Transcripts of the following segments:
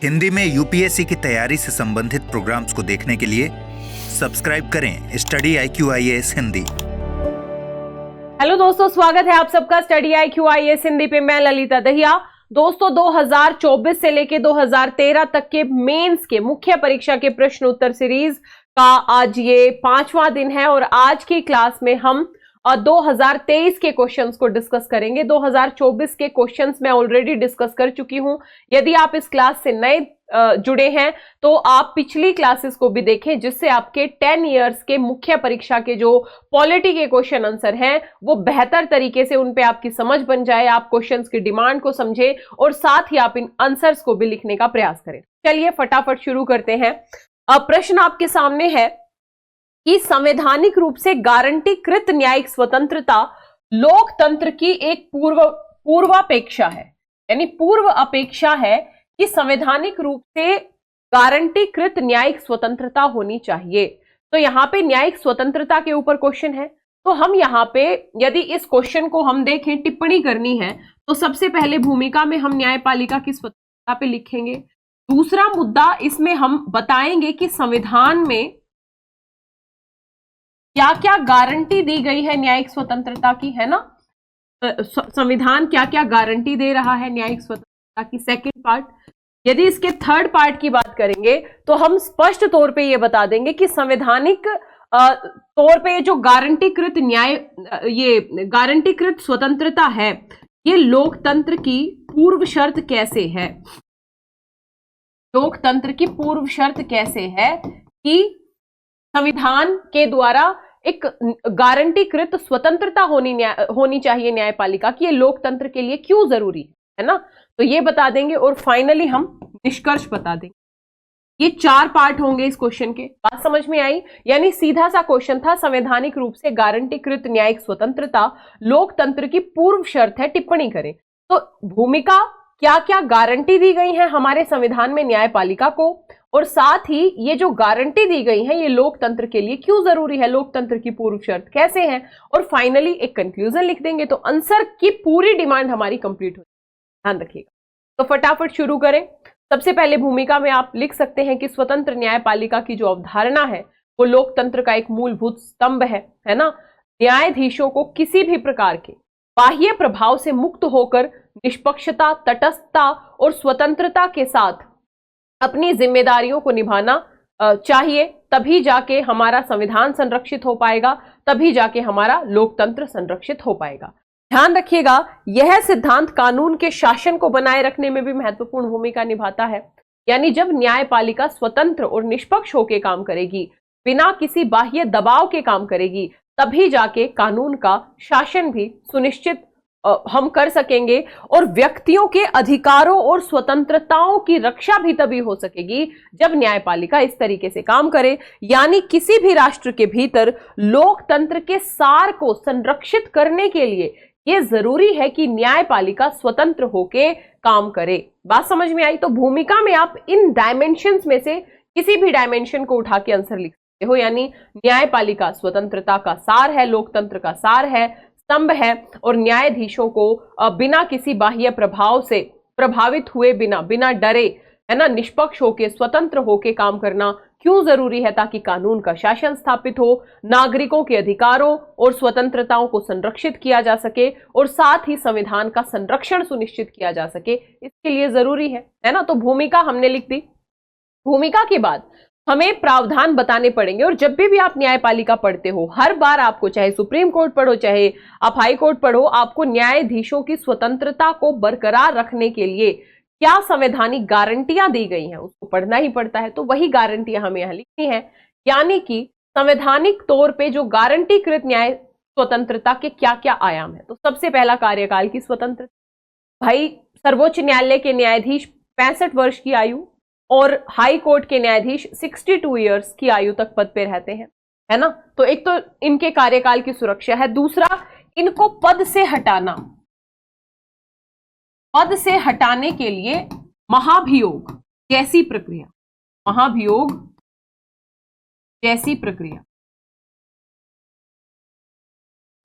हिंदी में यूपीएससी की तैयारी से संबंधित प्रोग्राम्स को देखने के लिए सब्सक्राइब करें study IQ IAS Hindi. Hello दोस्तों, स्वागत है आप सबका स्टडी IQ IAS हिंदी पे। मैं ललिता दहिया। दोस्तों 2024 से लेके 2013 तक के मेंस के मुख्य परीक्षा के प्रश्न उत्तर सीरीज का आज ये 5वां दिन है और आज की क्लास में हम 2023 के क्वेश्चंस को डिस्कस करेंगे। 2024 के क्वेश्चंस मैं ऑलरेडी डिस्कस कर चुकी हूं। यदि आप इस क्लास से नए जुड़े हैं तो आप पिछली क्लासेस को भी देखें, जिससे आपके 10 इयर्स के मुख्य परीक्षा के जो पॉलिटी के क्वेश्चन आंसर हैं वो बेहतर तरीके से उन पे आपकी समझ बन जाए, आप क्वेश्चंस की डिमांड को समझे और साथ ही आप इन आंसर्स को भी लिखने का प्रयास करें। चलिए फटाफट शुरू करते हैं। अब प्रश्न आपके सामने है कि संवैधानिक रूप से गारंटीकृत न्यायिक स्वतंत्रता लोकतंत्र की एक पूर्वापेक्षा है, यानी पूर्व अपेक्षा है कि संवैधानिक रूप से गारंटीकृत न्यायिक स्वतंत्रता होनी चाहिए। तो यहां पे न्यायिक स्वतंत्रता के ऊपर क्वेश्चन है। तो हम यहां पे यदि इस क्वेश्चन को हम देखें, टिप्पणी करनी है तो सबसे पहले भूमिका में हम न्यायपालिका की स्वतंत्रता पे लिखेंगे। दूसरा मुद्दा इसमें हम बताएंगे कि संविधान में क्या क्या गारंटी दी गई है न्यायिक स्वतंत्रता की, है ना। संविधान क्या क्या गारंटी दे रहा है न्यायिक स्वतंत्रता की। सेकंड पार्ट, यदि इसके थर्ड पार्ट की बात करेंगे तो हम स्पष्ट तौर पे ये बता देंगे कि संवैधानिक तौर पे जो गारंटीकृत ये गारंटीकृत स्वतंत्रता है, ये लोकतंत्र की पूर्व शर्त कैसे है। लोकतंत्र की पूर्व शर्त कैसे है कि संविधान के द्वारा एक गारंटीकृत स्वतंत्रता होनी चाहिए न्यायपालिका की, ये लोकतंत्र के लिए क्यों जरूरी है ना। तो ये बता देंगे और फाइनली हम निष्कर्ष बता देंगे। ये 4 पार्ट होंगे इस क्वेश्चन के। बात समझ में आई? यानी सीधा सा क्वेश्चन था, संवैधानिक रूप से गारंटीकृत न्यायिक स्वतंत्रता लोकतंत्र की पूर्व शर्त है, टिप्पणी करें। तो भूमिका, क्या क्या गारंटी दी गई है हमारे संविधान में न्यायपालिका को, और साथ ही ये जो गारंटी दी गई है ये लोकतंत्र के लिए क्यों जरूरी है, लोकतंत्र की पूर्व शर्त कैसे है, और फाइनली एक कंक्लूजन लिख देंगे। तो आंसर की पूरी डिमांड हमारी कंप्लीट हो जाएगी, ध्यान रखिएगा। तो फटाफट शुरू करें। सबसे पहले भूमिका में आप लिख सकते हैं कि स्वतंत्र न्यायपालिका की जो अवधारणा है वो लोकतंत्र का एक मूलभूत स्तंभ है ना। न्यायाधीशों को किसी भी प्रकार के बाह्य प्रभाव से मुक्त होकर निष्पक्षता, तटस्थता और स्वतंत्रता के साथ अपनी जिम्मेदारियों को निभाना चाहिए। तभी जाके हमारा संविधान संरक्षित हो पाएगा, तभी जाके हमारा लोकतंत्र संरक्षित हो पाएगा। ध्यान रखिएगा, यह सिद्धांत कानून के शासन को बनाए रखने में भी महत्वपूर्ण भूमिका निभाता है। यानी जब न्यायपालिका स्वतंत्र और निष्पक्ष होकर काम करेगी, बिना किसी बाह्य दबाव के काम करेगी, तभी जाके कानून का शासन भी सुनिश्चित हम कर सकेंगे और व्यक्तियों के अधिकारों और स्वतंत्रताओं की रक्षा भी तभी हो सकेगी जब न्यायपालिका इस तरीके से काम करे। यानी किसी भी राष्ट्र के भीतर लोकतंत्र के सार को संरक्षित करने के लिए यह जरूरी है कि न्यायपालिका स्वतंत्र होकर काम करे। बात समझ में आई? तो भूमिका में आप इन डायमेंशंस में से किसी भी डायमेंशन को उठा के आंसर लिख सकते हो। यानी न्यायपालिका स्वतंत्रता का सार है, लोकतंत्र का सार है, स्तंभ है, और न्यायाधीशों को बिना किसी बाह्य प्रभाव से प्रभावित हुए बिना डरे, है ना, निष्पक्ष होके स्वतंत्र होके काम करना क्यों जरूरी है, ताकि कानून का शासन स्थापित हो, नागरिकों के अधिकारों और स्वतंत्रताओं को संरक्षित किया जा सके और साथ ही संविधान का संरक्षण सुनिश्चित किया जा सके, इसके लिए जरूरी है ना। तो भूमिका हमने लिख दी। भूमिका के बाद हमें प्रावधान बताने पड़ेंगे, और जब भी आप न्यायपालिका पढ़ते हो, हर बार आपको, चाहे सुप्रीम कोर्ट पढ़ो चाहे आप हाई कोर्ट पढ़ो, आपको न्यायाधीशों की स्वतंत्रता को बरकरार रखने के लिए क्या संवैधानिक गारंटियां दी गई हैं उसको पढ़ना ही पड़ता है। तो वही गारंटियां हमें यहां लिखनी है। यानी कि संवैधानिक तौर पे जो गारंटीकृत न्याय स्वतंत्रता के क्या क्या आयाम है। तो सबसे पहला, कार्यकाल की स्वतंत्रता। भाई सर्वोच्च न्यायालय के न्यायाधीश 65 वर्ष की आयु और हाई कोर्ट के न्यायाधीश 62 इयर्स की आयु तक पद पे रहते हैं, है ना। तो एक तो इनके कार्यकाल की सुरक्षा है। दूसरा, इनको पद से हटाना, पद से हटाने के लिए महाभियोग जैसी प्रक्रिया, महाभियोग जैसी प्रक्रिया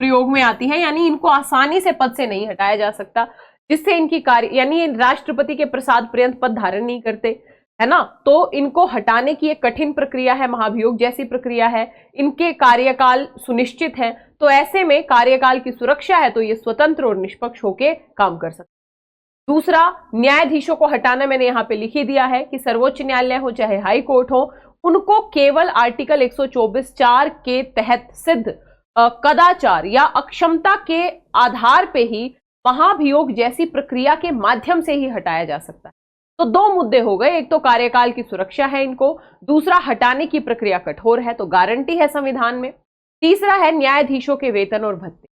प्रयोग में आती है। यानी इनको आसानी से पद से नहीं हटाया जा सकता। जिससे इनकी कार्य यानी ये राष्ट्रपति के प्रसाद पर्यंत पद धारण नहीं करते, है ना, तो इनको हटाने की एक कठिन प्रक्रिया है, महाभियोग जैसी प्रक्रिया है, इनके कार्यकाल सुनिश्चित है। तो ऐसे में कार्यकाल की सुरक्षा है तो ये स्वतंत्र और निष्पक्ष होकर काम कर सकते। दूसरा, न्यायाधीशों को हटाना मैंने यहां पे लिख ही दिया है कि सर्वोच्च न्यायालय हो चाहे हाई कोर्ट हो, उनको केवल आर्टिकल 124(4) के तहत सिद्ध कदाचार या अक्षमता के आधार पे ही महाभियोग जैसी प्रक्रिया के माध्यम से ही हटाया जा सकता है। तो दो मुद्दे हो गए, एक तो कार्यकाल की सुरक्षा है इनको, दूसरा हटाने की प्रक्रिया कठोर है तो गारंटी है संविधान में। तीसरा है न्यायाधीशों के वेतन और भत्ते।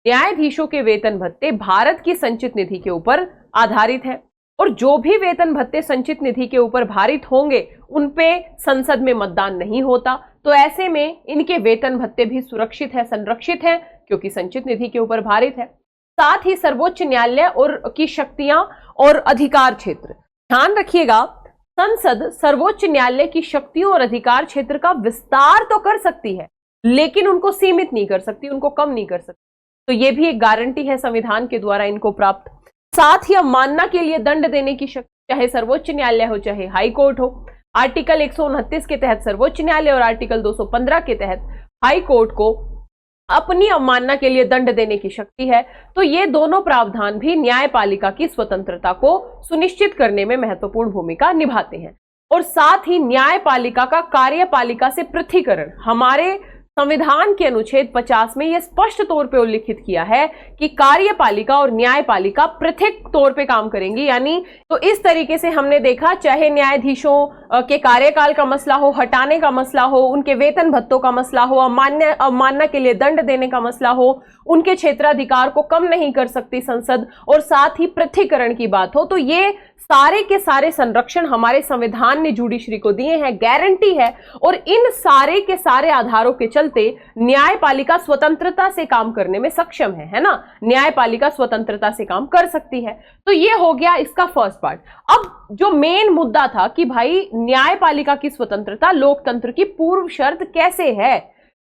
न्यायाधीशों के वेतन भत्ते भारत की संचित निधि के ऊपर आधारित है और जो भी वेतन भत्ते संचित निधि के ऊपर भारित होंगे उन पे संसद में मतदान नहीं होता, तो ऐसे में इनके वेतन भत्ते भी सुरक्षित है, संरक्षित है, क्योंकि संचित निधि के ऊपर भारित है। साथ ही सर्वोच्च न्यायालय और की शक्तियां और अधिकार क्षेत्र, ध्यान रखिएगा, संसद सर्वोच्च न्यायालय की शक्तियों और अधिकार क्षेत्र का विस्तार तो कर सकती है लेकिन उनको सीमित नहीं कर सकती, उनको कम नहीं कर सकती। तो ये भी एक गारंटी है संविधान के द्वारा इनको प्राप्त। साथ ही अवमानना के लिए दंड देने की शक्ति, चाहे सर्वोच्च न्यायालय हो चाहे हाई कोर्ट हो। आर्टिकल 129 के तहत सर्वोच्च न्यायालय और आर्टिकल 215 के तहत हाई कोर्ट को अपनी अवमानना के लिए दंड देने की शक्ति है। तो ये दोनों प्रावधान भी न्यायपालिका की स्वतंत्रता को सुनिश्चित करने में महत्वपूर्ण भूमिका निभाते हैं। और साथ ही न्यायपालिका का कार्यपालिका से पृथकीकरण, हमारे संविधान के अनुच्छेद 50 में यह स्पष्ट तौर पे उल्लिखित किया है कि कार्यपालिका और न्यायपालिका पृथक तौर पे काम करेंगी। यानी तो इस तरीके से हमने देखा, चाहे न्यायाधीशों के कार्यकाल का मसला हो, हटाने का मसला हो, उनके वेतन भत्तों का मसला हो, अवमानना के लिए दंड देने का मसला हो, उनके क्षेत्राधिकार को कम नहीं कर सकती संसद, और साथ ही पृथकीकरण की बात हो, तो ये सारे के सारे संरक्षण हमारे संविधान ने जुडिशरी को दिए हैं, गारंटी है। और इन सारे के सारे आधारों के चलते न्यायपालिका स्वतंत्रता से काम करने में सक्षम है ना, न्यायपालिका स्वतंत्रता से काम कर सकती है। तो ये हो गया इसका फर्स्ट पार्ट। अब जो मेन मुद्दा था कि भाई न्यायपालिका की स्वतंत्रता लोकतंत्र की पूर्व शर्त कैसे है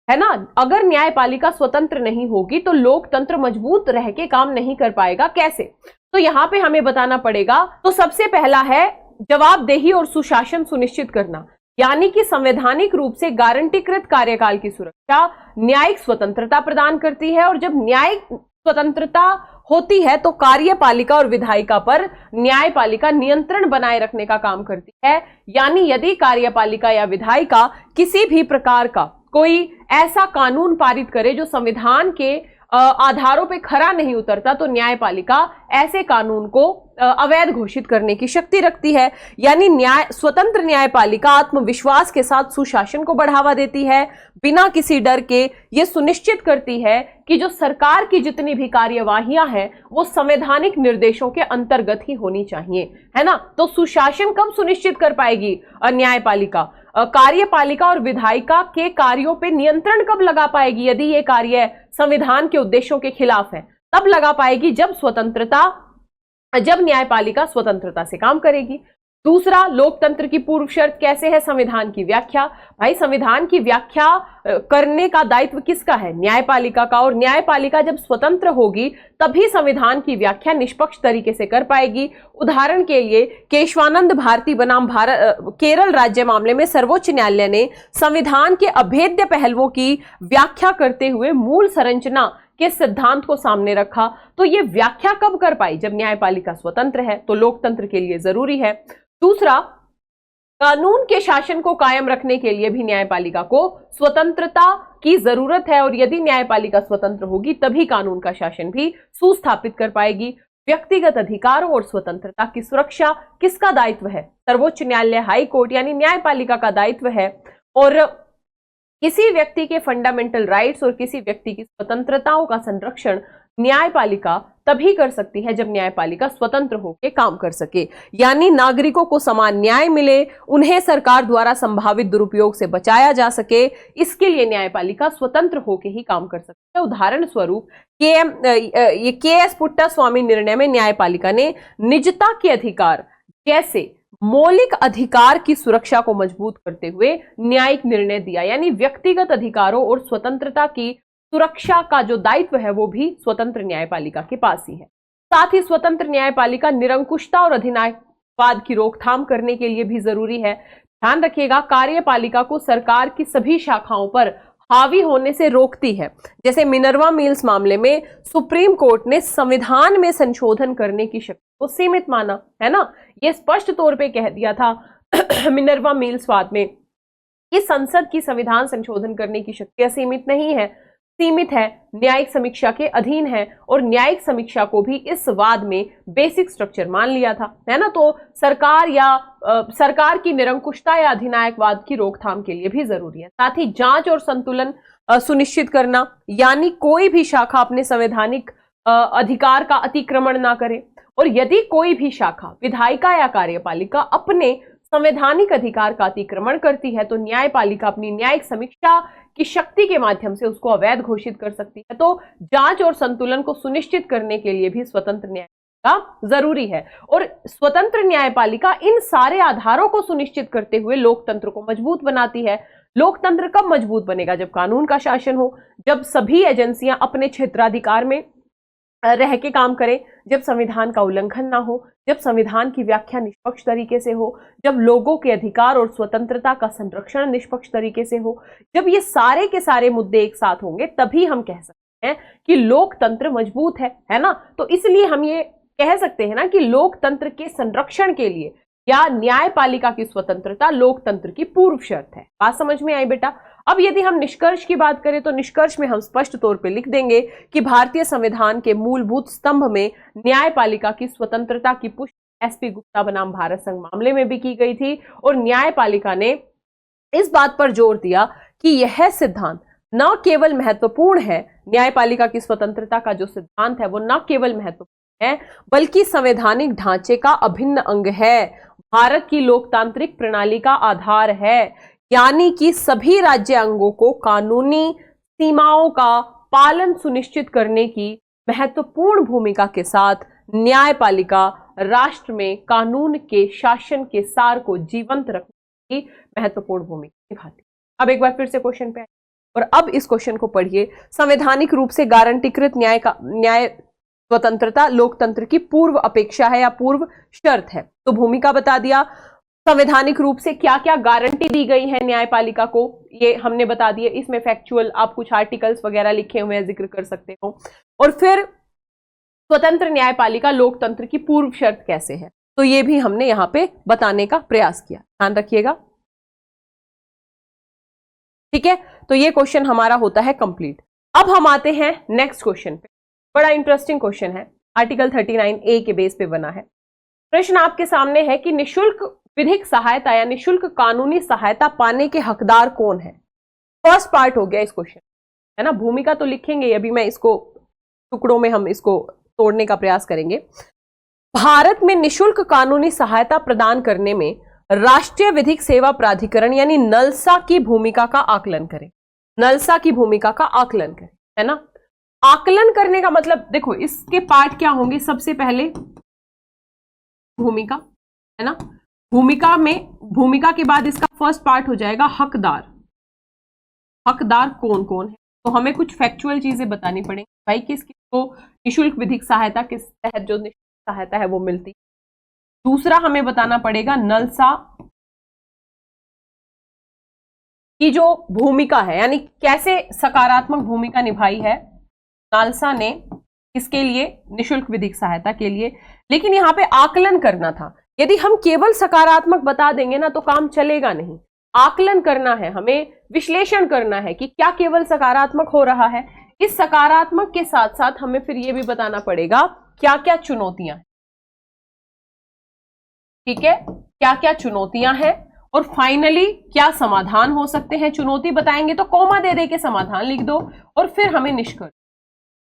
ना, अगर न्यायपालिका स्वतंत्र नहीं होगी तो लोकतंत्र मजबूत रह के काम नहीं कर पाएगा, कैसे? तो यहां पे हमें बताना पड़ेगा। तो सबसे पहला है जवाबदेही और सुशासन सुनिश्चित करना, यानी कि संवैधानिक रूप से गारंटीकृत कार्यकाल की सुरक्षा न्यायिक स्वतंत्रता प्रदान करती है। और जब न्यायिक स्वतंत्रता होती है तो कार्यपालिका और विधायिका पर न्यायपालिका नियंत्रण बनाए रखने का काम करती है। यानी यदि कार्यपालिका या विधायिका किसी भी प्रकार का कोई ऐसा कानून पारित करे जो संविधान के आधारों पे खरा नहीं उतरता, तो न्यायपालिका ऐसे कानून को अवैध घोषित करने की शक्ति रखती है। यानी स्वतंत्र न्यायपालिका आत्मविश्वास के साथ सुशासन को बढ़ावा देती है, बिना किसी डर के ये सुनिश्चित करती है कि जो सरकार की जितनी भी कार्यवाहियां हैं वो संवैधानिक निर्देशों के अंतर्गत ही होनी चाहिए, है ना। तो सुशासन कब सुनिश्चित कर पाएगी न्यायपालिका? कार्यपालिका और विधायिका के कार्यों पे नियंत्रण कब लगा पाएगी? यदि ये कार्य संविधान के उद्देश्यों के खिलाफ है तब लगा पाएगी जब न्यायपालिका स्वतंत्रता से काम करेगी। दूसरा, लोकतंत्र की पूर्व शर्त कैसे है? संविधान की व्याख्या। भाई संविधान की व्याख्या करने का दायित्व किसका है? न्यायपालिका का। और न्यायपालिका जब स्वतंत्र होगी तभी संविधान की व्याख्या निष्पक्ष तरीके से कर पाएगी। उदाहरण के लिए केशवानंद भारती बनाम केरल राज्य मामले में सर्वोच्च न्यायालय ने संविधान के अभेद्य पहलुओं की व्याख्या करते हुए मूल संरचना के सिद्धांत को सामने रखा। तो ये व्याख्या कब कर पाई? जब न्यायपालिका स्वतंत्र है। तो लोकतंत्र के लिए जरूरी है। दूसरा, कानून के शासन को कायम रखने के लिए भी न्यायपालिका को स्वतंत्रता की जरूरत है। और यदि न्यायपालिका स्वतंत्र होगी तभी कानून का शासन भी सुस्थापित कर पाएगी। व्यक्तिगत अधिकारों और स्वतंत्रता की सुरक्षा किसका दायित्व है? सर्वोच्च न्यायालय, हाई कोर्ट यानी न्यायपालिका का दायित्व है। और किसी व्यक्ति के फंडामेंटल राइट्स और किसी व्यक्ति की स्वतंत्रताओं का संरक्षण न्यायपालिका तभी कर सकती है जब न्यायपालिका स्वतंत्र होकर काम कर सके। यानी नागरिकों को समान न्याय मिले, उन्हें सरकार द्वारा संभावित दुरुपयोग से बचाया जा सके, इसके लिए न्यायपालिका स्वतंत्र होकर ही काम कर सकती है। उदाहरण स्वरूप के.एस. पुट्टास्वामी निर्णय में न्यायपालिका ने निजता के अधिकार जैसे मौलिक अधिकार की सुरक्षा को मजबूत करते हुए न्यायिक निर्णय दिया। यानी व्यक्तिगत अधिकारों और स्वतंत्रता की सुरक्षा का जो दायित्व है वो भी स्वतंत्र न्यायपालिका के पास ही है। साथ ही स्वतंत्र न्यायपालिका निरंकुशता और अधिनायकवाद की रोकथाम करने के लिए भी जरूरी है। ध्यान रखिएगा, कार्यपालिका को सरकार की सभी शाखाओं पर हावी होने से रोकती है। जैसे मिनर्वा मिल्स मामले में सुप्रीम कोर्ट ने संविधान में संशोधन करने की शक्ति को सीमित माना, है ना। यह स्पष्ट तौर पे कह दिया था मिनर्वा मिल्स वाद में कि संसद की संविधान संशोधन करने की शक्ति असीमित नहीं है, सीमित है, न्यायिक समीक्षा के अधीन है, और न्यायिक समीक्षा को भी इस वाद में बेसिक स्ट्रक्चर मान लिया था, है ना। तो सरकार की निरंकुशता या अधिनायकवाद की रोकथाम के लिए भी जरूरी है। साथ ही जांच और संतुलन सुनिश्चित करना, यानी कोई भी शाखा अपने संवैधानिक अधिकार का अतिक्रमण ना करे, और यदि कोई भी शाखा विधायिका या कार्यपालिका अपने संवैधानिक अधिकार का अतिक्रमण करती है तो न्यायपालिका अपनी न्यायिक समीक्षा की शक्ति के माध्यम से उसको अवैध घोषित कर सकती है। तो जांच और संतुलन को सुनिश्चित करने के लिए भी स्वतंत्र न्यायपालिका जरूरी है, और स्वतंत्र न्यायपालिका इन सारे आधारों को सुनिश्चित करते हुए लोकतंत्र को मजबूत बनाती है। लोकतंत्र कब मजबूत बनेगा? जब कानून का शासन हो, जब सभी एजेंसियां अपने क्षेत्राधिकार में रह के काम करें, जब संविधान का उल्लंघन ना हो, जब संविधान की व्याख्या निष्पक्ष तरीके से हो, जब लोगों के अधिकार और स्वतंत्रता का संरक्षण निष्पक्ष तरीके से हो, जब ये सारे के सारे मुद्दे एक साथ होंगे तभी हम कह सकते हैं कि लोकतंत्र मजबूत है ना। तो इसलिए हम ये कह सकते हैं ना कि लोकतंत्र के संरक्षण के लिए या न्यायपालिका की स्वतंत्रता लोकतंत्र की पूर्व शर्त है। बात समझ में आई बेटा? अब यदि हम निष्कर्ष की बात करें तो निष्कर्ष में हम स्पष्ट तौर पे लिख देंगे कि भारतीय संविधान के मूलभूत स्तंभ में न्यायपालिका की स्वतंत्रता की पुष्टि एसपी गुप्ता बनाम भारत संघ मामले में भी की गई थी, और न्यायपालिका ने इस बात पर जोर दिया कि यह सिद्धांत न केवल महत्वपूर्ण है, न्यायपालिका की स्वतंत्रता का जो सिद्धांत है वो न केवल महत्वपूर्ण है बल्कि संवैधानिक ढांचे का अभिन्न अंग है, भारत की लोकतांत्रिक प्रणाली का आधार है। यानी कि सभी राज्य अंगों को कानूनी सीमाओं का पालन सुनिश्चित करने की महत्वपूर्ण भूमिका के साथ न्यायपालिका राष्ट्र में कानून के शासन के सार को जीवंत रखने की महत्वपूर्ण भूमिका निभाती है। अब एक बार फिर से क्वेश्चन पे आए, और अब इस क्वेश्चन को पढ़िए। संवैधानिक रूप से गारंटीकृत न्याय स्वतंत्रता लोकतंत्र की पूर्व अपेक्षा है या पूर्व शर्त है। तो भूमिका बता दिया, संवैधानिक रूप से क्या क्या गारंटी दी गई है न्यायपालिका को, ये हमने बता दिए। इसमें फैक्चुअल आप कुछ आर्टिकल्स वगैरह लिखे हुए हैं, जिक्र कर सकते हो। और फिर स्वतंत्र न्यायपालिका लोकतंत्र की पूर्व शर्त कैसे है, तो ये भी हमने यहां पे बताने का प्रयास किया, ध्यान रखिएगा। ठीक है, तो ये क्वेश्चन हमारा होता है कंप्लीट। अब हम आते हैं नेक्स्ट क्वेश्चन पे। बड़ा इंटरेस्टिंग क्वेश्चन है, आर्टिकल 39A के बेस पे बना है। प्रश्न आपके सामने है कि निशुल्क विधिक सहायता या निशुल्क कानूनी सहायता पाने के हकदार कौन है। फर्स्ट पार्ट हो गया इस क्वेश्चन, है ना। भूमिका तो लिखेंगे, अभी मैं इसको टुकड़ों में हम इसको तोड़ने का प्रयास करेंगे। भारत में निशुल्क कानूनी सहायता प्रदान करने में राष्ट्रीय विधिक सेवा प्राधिकरण यानी नलसा की भूमिका का आकलन करें। नलसा की भूमिका का आकलन करें, है ना। आकलन करने का मतलब देखो, इसके पार्ट क्या होंगे। सबसे पहले भूमिका, है ना। भूमिका के बाद इसका फर्स्ट पार्ट हो जाएगा हकदार। हकदार कौन कौन है, तो हमें कुछ फैक्चुअल चीजें बतानी पड़ेंगी भाई, किस किस को निशुल्क विधिक सहायता किस तहत जो निशुल्क सहायता है वो मिलती। दूसरा हमें बताना पड़ेगा नलसा की जो भूमिका है, यानी कैसे सकारात्मक भूमिका निभाई है नालसा ने किसके लिए, निशुल्क विधिक सहायता के लिए। लेकिन यहां पे आकलन करना था। यदि हम केवल सकारात्मक बता देंगे ना तो काम चलेगा नहीं। आकलन करना है, हमें विश्लेषण करना है कि क्या केवल सकारात्मक हो रहा है। इस सकारात्मक के साथ साथ हमें फिर यह भी बताना पड़ेगा क्या क्या चुनौतियां हैं। ठीक है, क्या क्या चुनौतियां हैं, और फाइनली क्या समाधान हो सकते हैं। चुनौती बताएंगे तो कॉमा दे दे के समाधान लिख दो, और फिर हमें निष्कर्ष।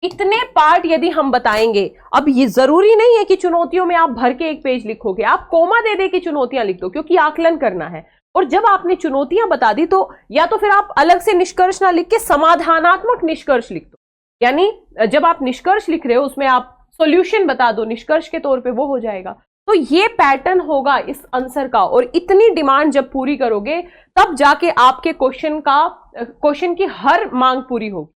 इतने पार्ट यदि हम बताएंगे, अब ये जरूरी नहीं है कि चुनौतियों में आप भर के एक पेज लिखोगे, आप कोमा दे दे के चुनौतियां लिख दो, क्योंकि आकलन करना है। और जब आपने चुनौतियां बता दी तो या तो फिर आप अलग से निष्कर्ष ना लिख के समाधानात्मक निष्कर्ष लिख दो। यानी जब आप निष्कर्ष लिख रहे हो उसमें आप सॉल्यूशन बता दो निष्कर्ष के तौर पे, वो हो जाएगा। तो ये पैटर्न होगा इस आंसर का, और इतनी डिमांड जब पूरी करोगे तब जाके आपके क्वेश्चन की हर मांग पूरी होगी।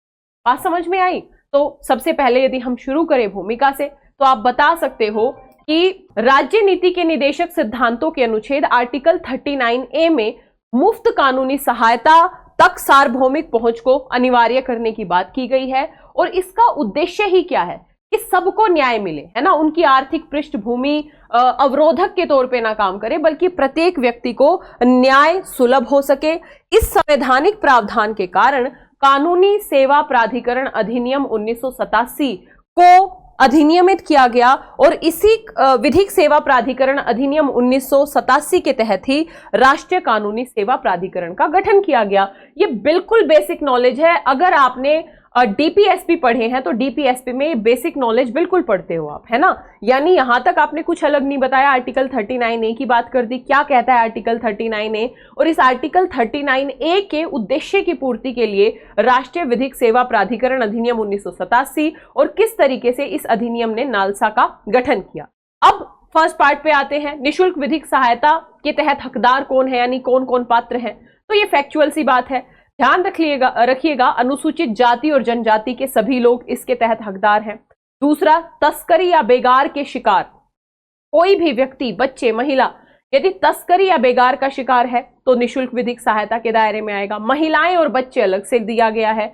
बात समझ में आई? तो सबसे पहले यदि हम शुरू करें भूमिका से, तो आप बता सकते हो कि राज्य नीति के निदेशक सिद्धांतों के अनुच्छेद आर्टिकल 39A में मुफ्त कानूनी सहायता तक सार्वभौमिक पहुंच को अनिवार्य करने की बात की गई है। और इसका उद्देश्य ही क्या है कि सबको न्याय मिले, है ना, उनकी आर्थिक पृष्ठभूमि अवरोधक के तौर पे ना काम करे, बल्कि प्रत्येक व्यक्ति को न्याय सुलभ हो सके। इस संवैधानिक प्रावधान के कारण कानूनी सेवा प्राधिकरण अधिनियम 1987 को अधिनियमित किया गया और इसी विधिक सेवा प्राधिकरण अधिनियम 1987 के तहत ही राष्ट्रीय कानूनी सेवा प्राधिकरण का गठन किया गया। ये बिल्कुल बेसिक नॉलेज है। अगर आपने डीपीएसपी पढ़े हैं तो डीपीएसपी में बेसिक नॉलेज बिल्कुल पढ़ते हो आप, है ना। यानी यहां तक आपने कुछ अलग नहीं बताया। आर्टिकल 39A की बात कर दी, क्या कहता है आर्टिकल 39A, और इस आर्टिकल 39A के उद्देश्य की पूर्ति के लिए राष्ट्रीय विधिक सेवा प्राधिकरण अधिनियम 1987 और किस तरीके से इस अधिनियम ने नालसा का गठन किया। अब फर्स्ट पार्ट पे आते हैं, निःशुल्क विधिक सहायता के तहत हकदार कौन है, यानी कौन कौन पात्र हैं। तो ये फैक्चुअल सी बात है, ध्यान रखिएगा अनुसूचित जाति और जनजाति के सभी लोग इसके तहत हकदार हैं। दूसरा, तस्करी या बेगार के शिकार कोई भी व्यक्ति, बच्चे, महिला यदि तस्करी या बेगार का शिकार है तो निःशुल्क विधिक सहायता के दायरे में आएगा। महिलाएं और बच्चे अलग से दिया गया है।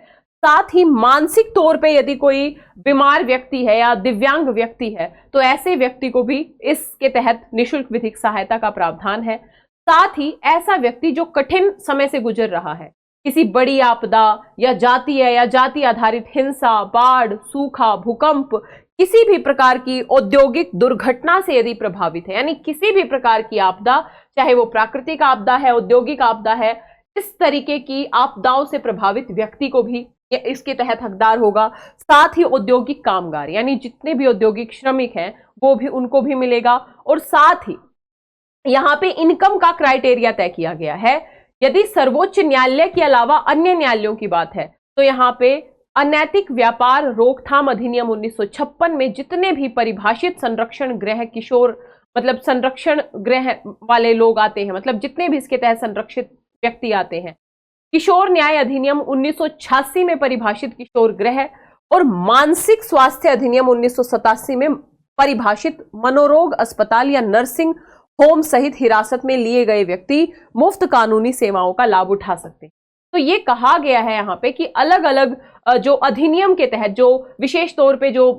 साथ ही मानसिक तौर पे यदि कोई बीमार व्यक्ति है या दिव्यांग व्यक्ति है तो ऐसे व्यक्ति को भी इसके तहत निःशुल्क विधिक सहायता का प्रावधान है। साथ ही ऐसा व्यक्ति जो कठिन समय से गुजर रहा है, किसी बड़ी आपदा या जातीय या जाति आधारित हिंसा, बाढ़, सूखा, भूकंप, किसी भी प्रकार की औद्योगिक दुर्घटना से यदि प्रभावित है, यानी किसी भी प्रकार की आपदा, चाहे वो प्राकृतिक आपदा है, औद्योगिक आपदा है, इस तरीके की आपदाओं से प्रभावित व्यक्ति को भी इसके तहत हकदार होगा। साथ ही औद्योगिक कामगार, यानी जितने भी औद्योगिक श्रमिक हैं वो भी, उनको भी मिलेगा। और साथ ही यहाँ पे इनकम का क्राइटेरिया तय किया गया है। यदि सर्वोच्च न्यायालय के अलावा अन्य न्यायालयों की बात है तो यहाँ पे अनैतिक व्यापार रोकथाम अधिनियम 1956 में जितने भी परिभाषित संरक्षण गृह किशोर, मतलब संरक्षण गृह वाले लोग आते हैं, मतलब जितने भी इसके तहत संरक्षित व्यक्ति आते हैं, किशोर न्याय अधिनियम 1986 में परिभाषित किशोर गृह और मानसिक स्वास्थ्य अधिनियम 1987 में परिभाषित मनोरोग अस्पताल या नर्सिंग होम सहित हिरासत में लिए गए व्यक्ति मुफ्त कानूनी सेवाओं का लाभ उठा सकते हैं। तो ये कहा गया है यहाँ पे कि अलग अलग जो अधिनियम के तहत, जो विशेष तौर पे जो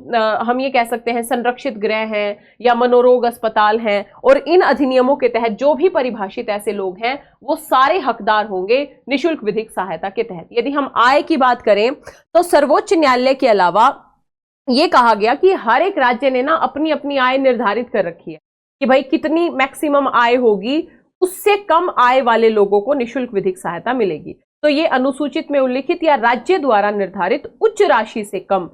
हम ये कह सकते हैं संरक्षित गृह हैं या मनोरोग अस्पताल हैं, और इन अधिनियमों के तहत जो भी परिभाषित ऐसे लोग हैं वो सारे हकदार होंगे निःशुल्क विधिक सहायता के तहत। यदि हम आय की बात करें तो सर्वोच्च न्यायालय के अलावा ये कहा गया कि हर एक राज्य ने ना अपनी अपनी आय निर्धारित कर रखी है कि भाई कितनी मैक्सिमम आय होगी, उससे कम आय वाले लोगों को निःशुल्क विधिक सहायता मिलेगी। तो ये अनुसूचित में उल्लिखित या राज्य द्वारा निर्धारित उच्च राशि से कम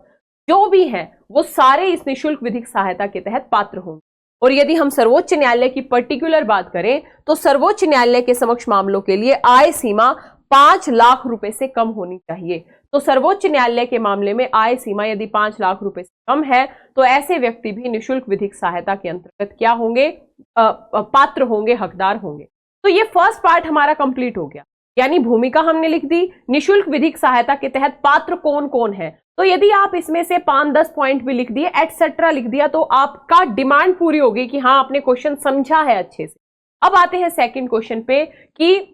जो भी हैं वो सारे इस निःशुल्क विधिक सहायता के तहत पात्र होंगे। और यदि हम सर्वोच्च न्यायालय की पर्टिकुलर बात करें तो सर्वोच्च न्यायालय के समक्ष मामलों के लिए आय सीमा 5 लाख रुपए से कम होनी चाहिए। तो सर्वोच्च न्यायालय के मामले में आय सीमा यदि 5 लाख रुपए से कम है तो ऐसे व्यक्ति भी निःशुल्क विधिक सहायता के अंतर्गत क्या होंगे, पात्र होंगे, हकदार होंगे। तो ये फर्स्ट पार्ट हमारा कंप्लीट हो गया, यानी भूमिका हमने लिख दी, निःशुल्क विधिक सहायता के तहत पात्र कौन कौन है। तो यदि आप इसमें से 5-10 पॉइंट भी लिख दिए, एटसेट्रा लिख दिया, तो आपका डिमांड पूरी होगी कि हाँ आपने क्वेश्चन समझा है अच्छे से। अब आते हैं सेकंड क्वेश्चन पे कि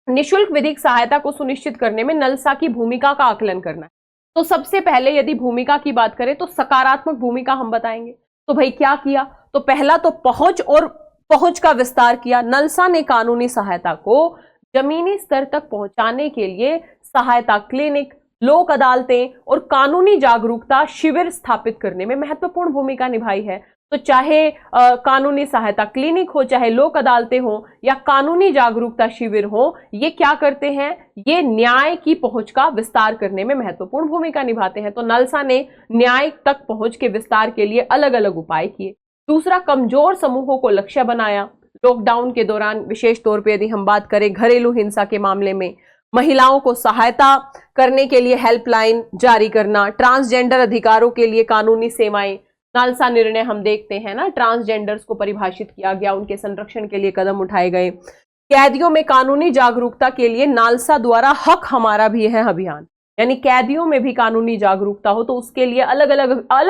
निःशुल्क विधिक सहायता को सुनिश्चित करने में नलसा की भूमिका का आकलन करना है। तो सबसे पहले यदि भूमिका की बात करें तो सकारात्मक भूमिका हम बताएंगे। तो भाई क्या किया, तो पहला तो पहुंच और पहुंच का विस्तार किया। नलसा ने कानूनी सहायता को जमीनी स्तर तक पहुंचाने के लिए सहायता क्लिनिक, लोक अदालतें और कानूनी जागरूकता शिविर स्थापित करने में महत्वपूर्ण भूमिका निभाई है। तो चाहे कानूनी सहायता क्लिनिक हो, चाहे लोक अदालतें हो या कानूनी जागरूकता शिविर हो, ये क्या करते हैं, ये न्याय की पहुंच का विस्तार करने में महत्वपूर्ण भूमिका निभाते हैं। तो नलसा ने न्याय तक पहुंच के विस्तार के लिए अलग अलग उपाय किए। दूसरा, कमजोर समूहों को लक्ष्य बनाया। लॉकडाउन के दौरान विशेष तौर पे यदि हम बात करें घरेलू हिंसा के मामले में महिलाओं को सहायता करने के लिए हेल्पलाइन जारी करना, ट्रांसजेंडर अधिकारों के लिए कानूनी सेवाएं, नालसा निर्णय हम देखते हैं ना, ट्रांसजेंडर्स को परिभाषित किया गया, उनके संरक्षण के लिए कदम उठाए गए। कैदियों में कानूनी जागरूकता के लिए नालसा द्वारा हक हमारा भी है अभियान, यानी कैदियों में भी कानूनी जागरूकता हो, तो उसके लिए अलग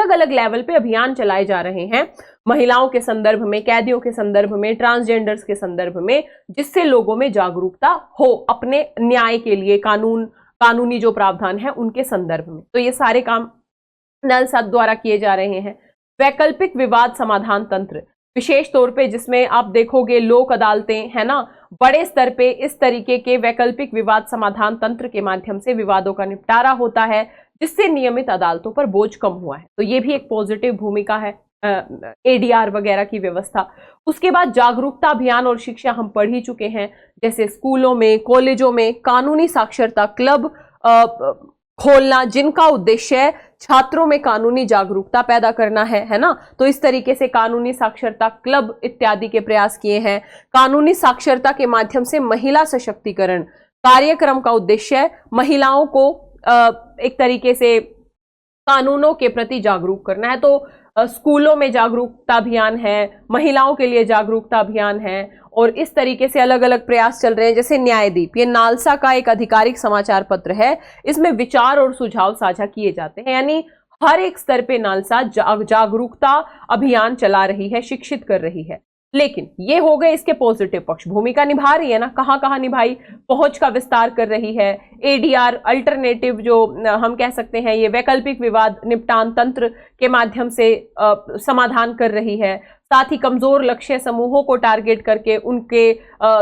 अलग लेवल पे अभियान चलाए जा रहे हैं, महिलाओं के संदर्भ में, कैदियों के संदर्भ में, ट्रांसजेंडर्स के संदर्भ में, जिससे लोगों में जागरूकता हो अपने न्याय के लिए, कानूनी जो प्रावधान है उनके संदर्भ में। तो ये सारे काम नालसा द्वारा किए जा रहे हैं। वैकल्पिक विवाद समाधान तंत्र, विशेष तौर पे जिसमें आप देखोगे लोक अदालतें, है ना, बड़े स्तर पे इस तरीके के वैकल्पिक विवाद समाधान तंत्र के माध्यम से विवादों का निपटारा होता है, जिससे नियमित अदालतों पर बोझ कम हुआ है। तो ये भी एक पॉजिटिव भूमिका है एडीआर वगैरह की व्यवस्था। उसके बाद जागरूकता अभियान और शिक्षा हम पढ़ ही चुके हैं, जैसे स्कूलों में, कॉलेजों में कानूनी साक्षरता क्लब खोलना, जिनका उद्देश्य छात्रों में कानूनी जागरूकता पैदा करना है ना। तो इस तरीके से कानूनी साक्षरता क्लब इत्यादि के प्रयास किए हैं। कानूनी साक्षरता के माध्यम से महिला सशक्तिकरण कार्यक्रम का उद्देश्य महिलाओं को एक तरीके से कानूनों के प्रति जागरूक करना है। तो स्कूलों में जागरूकता अभियान है, महिलाओं के लिए जागरूकता अभियान है, और इस तरीके से अलग अलग प्रयास चल रहे हैं। जैसे न्यायदीप, ये नालसा का एक आधिकारिक समाचार पत्र है, इसमें विचार और सुझाव साझा किए जाते हैं। यानी हर एक स्तर पे नालसा जागरूकता अभियान चला रही है, शिक्षित कर रही है। लेकिन ये हो गए इसके पॉजिटिव पक्ष, भूमिका निभा रही है ना, कहाँ निभाई, पहुंच का विस्तार कर रही है, एडीआर अल्टरनेटिव जो हम कह सकते हैं, ये वैकल्पिक विवाद निपटान तंत्र के माध्यम से समाधान कर रही है। साथ ही कमजोर लक्ष्य समूहों को टारगेट करके उनके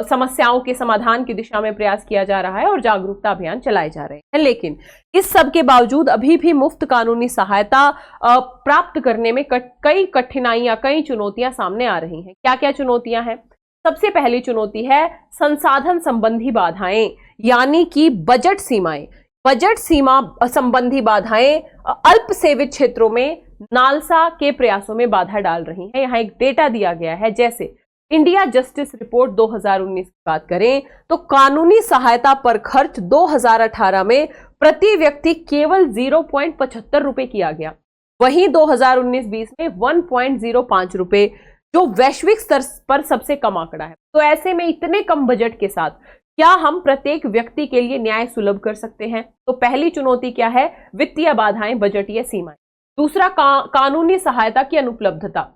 समस्याओं के समाधान की दिशा में प्रयास किया जा रहा है और जागरूकता अभियान चलाए जा रहे हैं। लेकिन इस सब के बावजूद अभी भी मुफ्त कानूनी सहायता प्राप्त करने में कई कठिनाइयां, कई चुनौतियां सामने आ रही हैं। क्या क्या चुनौतियां हैं? सबसे पहली चुनौती है संसाधन संबंधी बाधाएं, यानी कि बजट सीमाएं। बजट सीमा संबंधी बाधाएं अल्प सेवित क्षेत्रों में नालसा के प्रयासों में बाधा डाल रही हैं। यहाँ एक डेटा दिया गया है, जैसे इंडिया जस्टिस रिपोर्ट 2019 की बात करें तो कानूनी सहायता पर खर्च 2018 में प्रति व्यक्ति केवल 0.75 रुपए किया गया, वहीं 2019-20 में 1.05 रुपए, जो वैश्विक स्तर पर सबसे कम आंकड़ा है। तो ऐसे में इतने कम बजट के साथ क्या हम प्रत्येक व्यक्ति के लिए न्याय सुलभ कर सकते हैं? तो पहली चुनौती क्या है? वित्तीय बाधाएं, बजटीय सीमाएं। दूसरा, कानूनी सहायता की अनुपलब्धता।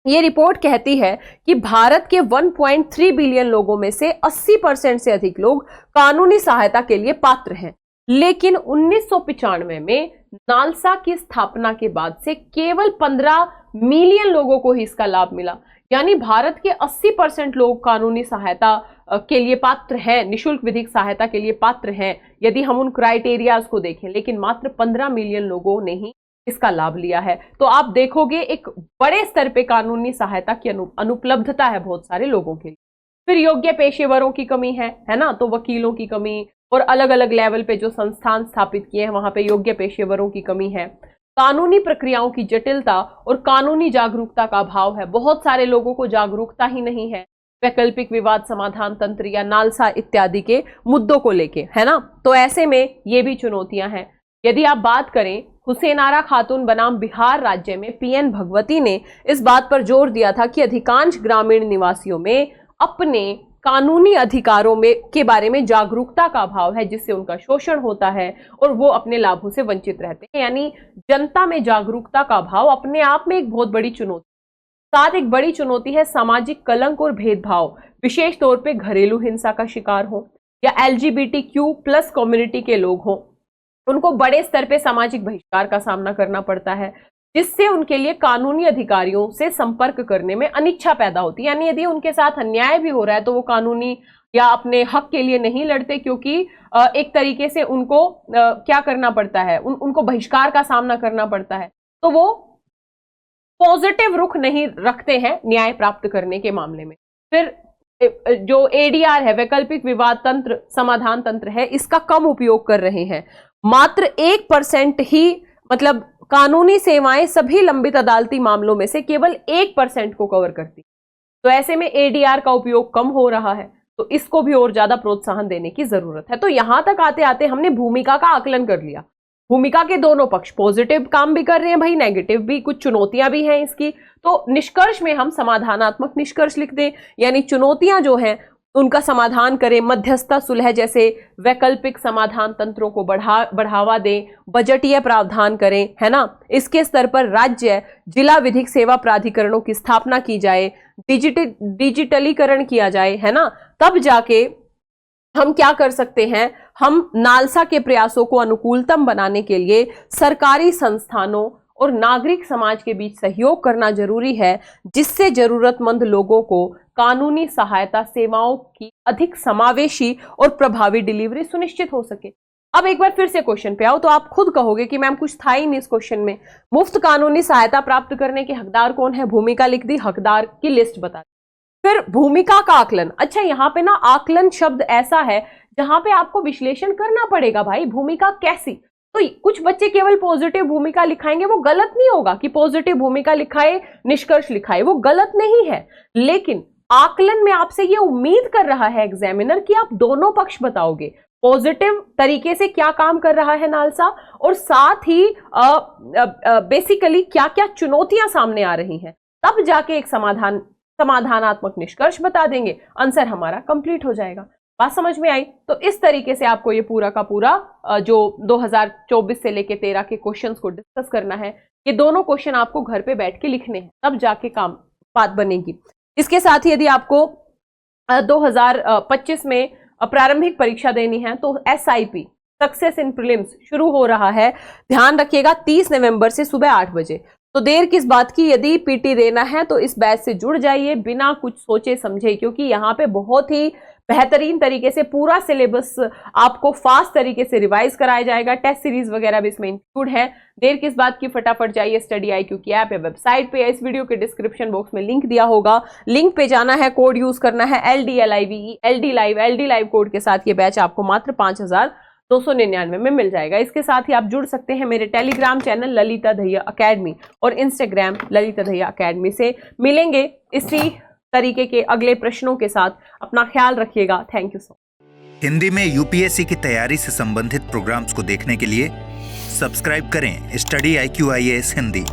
ये रिपोर्ट कहती है कि भारत के 1.3 बिलियन लोगों में से 80% से अधिक लोग कानूनी सहायता के लिए पात्र हैं, लेकिन 1995 में नालसा की स्थापना के बाद से केवल 15 मिलियन लोगों को ही इसका लाभ मिला। यानी भारत के 80% लोग कानूनी सहायता के लिए पात्र हैं, निशुल्क विधिक सहायता के लिए पात्र हैं यदि हम उन क्राइटेरियाज को देखें, लेकिन मात्र 15 मिलियन लोगों ने ही इसका लाभ लिया है। तो आप देखोगे एक बड़े स्तर पे कानूनी सहायता की अनुपलब्धता है बहुत सारे लोगों के लिए। फिर योग्य पेशेवरों की कमी है ना, तो वकीलों की कमी, और अलग अलग लेवल पे जो संस्थान स्थापित किए हैं वहां पे योग्य पेशेवरों की कमी है। कानूनी प्रक्रियाओं की जटिलता और कानूनी जागरूकता का अभाव है, बहुत सारे लोगों को जागरूकता ही नहीं है वैकल्पिक विवाद समाधान तंत्र या नालसा इत्यादि के मुद्दों को लेके, है ना। तो ऐसे में ये भी चुनौतियां हैं। यदि आप बात करें, हुसैनारा खातून बनाम बिहार राज्य में पीएन भगवती ने इस बात पर जोर दिया था कि अधिकांश ग्रामीण निवासियों में अपने कानूनी अधिकारों में के बारे में जागरूकता का अभाव है, जिससे उनका शोषण होता है और वो अपने लाभों से वंचित रहते हैं। यानी जनता में जागरूकता का अभाव अपने आप में एक बहुत बड़ी चुनौती। साथ एक बड़ी चुनौती है सामाजिक कलंक और भेदभाव, विशेष तौर पे घरेलू हिंसा का शिकार हो या LGBTQ+ कम्युनिटी के लोग हों, उनको बड़े स्तर पे सामाजिक बहिष्कार का सामना करना पड़ता है, जिससे उनके लिए कानूनी अधिकारियों से संपर्क करने में अनिच्छा पैदा होती है। यानी यदि उनके साथ अन्याय भी हो रहा है तो वो कानूनी या अपने हक के लिए नहीं लड़ते, क्योंकि एक तरीके से उनको क्या करना पड़ता है, उनको बहिष्कार का सामना करना पड़ता है। तो वो पॉजिटिव रुख नहीं रखते हैं न्याय प्राप्त करने के मामले में। फिर जो ADR है, वैकल्पिक विवाद तंत्र समाधान तंत्र है, इसका कम उपयोग कर रहे हैं। मात्र 1% ही, मतलब कानूनी सेवाएं सभी लंबित अदालती मामलों में से केवल 1% को कवर करती। तो ऐसे में ADR का उपयोग कम हो रहा है, तो इसको भी और ज्यादा प्रोत्साहन देने की जरूरत है। तो यहां तक आते आते हमने भूमिका का आकलन कर लिया। भूमिका के दोनों पक्ष, पॉजिटिव काम भी कर रहे हैं भाई, नेगेटिव भी, कुछ चुनौतियां भी हैं इसकी। तो निष्कर्ष में हम समाधानात्मक निष्कर्ष लिख दें, यानी चुनौतियां जो हैं उनका समाधान करें, मध्यस्थता सुलह जैसे वैकल्पिक समाधान तंत्रों को बढ़ावा दें, बजटीय प्रावधान करें, है ना। इसके स्तर पर राज्य जिला विधिक सेवा प्राधिकरणों की स्थापना की जाए, डिजिटलीकरण किया जाए, है ना। तब जाके हम क्या कर सकते हैं, हम नालसा के प्रयासों को अनुकूलतम बनाने के लिए सरकारी संस्थानों और नागरिक समाज के बीच सहयोग करना जरूरी है, जिससे जरूरतमंद लोगों को कानूनी सहायता सेवाओं की अधिक समावेशी और प्रभावी डिलीवरी सुनिश्चित हो सके। अब एक बार फिर से क्वेश्चन पे आओ तो आप खुद कहोगे कि मैम कुछ था ही नहीं इस क्वेश्चन में। मुफ्त कानूनी सहायता प्राप्त करने के हकदार कौन है, भूमिका लिख दी, हकदार की लिस्ट बता दी। फिर भूमिका का आकलन। अच्छा, यहाँ पे ना आकलन शब्द ऐसा है जहां पे आपको विश्लेषण करना पड़ेगा भाई, भूमिका कैसी। तो कुछ बच्चे केवल पॉजिटिव भूमिका लिखाएंगे, वो गलत नहीं होगा कि पॉजिटिव भूमिका लिखाए निष्कर्ष लिखाए, वो गलत नहीं है। लेकिन आकलन में आपसे ये उम्मीद कर रहा है एग्जामिनर कि आप दोनों पक्ष बताओगे, पॉजिटिव तरीके से क्या काम कर रहा है नालसा, और साथ ही बेसिकली क्या क्या चुनौतियां सामने आ रही हैं, तब जाके एक समाधानात्मक निष्कर्ष बता देंगे, आंसर हमारा कंप्लीट हो जाएगा। बात समझ में आई? तो इस तरीके से आपको ये पूरा का पूरा जो 2024 से लेके 13 के क्वेश्चंस को डिस्कस करना है, ये दोनों क्वेश्चन आपको घर पे बैठ के लिखने हैं, तब जाके बात बनेगी। इसके साथ ही यदि आपको 2025 में प्रारंभिक परीक्षा देनी है तो SIP सक्सेस इन प्रीलिम्स शुरू हो रहा है। ध्यान रखिएगा 30 नवंबर से सुबह 8 बजे। तो देर किस बात की, यदि PT देना है तो इस बैच से जुड़ जाइए बिना कुछ सोचे समझे, क्योंकि यहाँ पे बहुत ही बेहतरीन तरीके से पूरा सिलेबस आपको फास्ट तरीके से रिवाइज कराया जाएगा। टेस्ट सीरीज वगैरह भी इसमें इंक्लूड है। देर किस बात की, फटाफट जाइए स्टडी IQ की ऐप या वेबसाइट पे, इस वीडियो के डिस्क्रिप्शन बॉक्स में लिंक दिया होगा, लिंक पे जाना है, कोड यूज करना है LDLIVE, LD लाइव कोड के साथ ये बैच आपको मात्र 5299 में मिल जाएगा। इसके साथ ही आप जुड़ सकते हैं मेरे Telegram channel Lalita Dahiya academy और इंस्टाग्राम ललिता दहिया अकेडमी से। मिलेंगे इसी तरीके के अगले प्रश्नों के साथ। अपना ख्याल रखिएगा। Thank you so much. Hindi में UPSC की तैयारी से संबंधित प्रोग्राम्स को देखने के लिए सब्सक्राइब करें स्टडी IQ IAS हिंदी।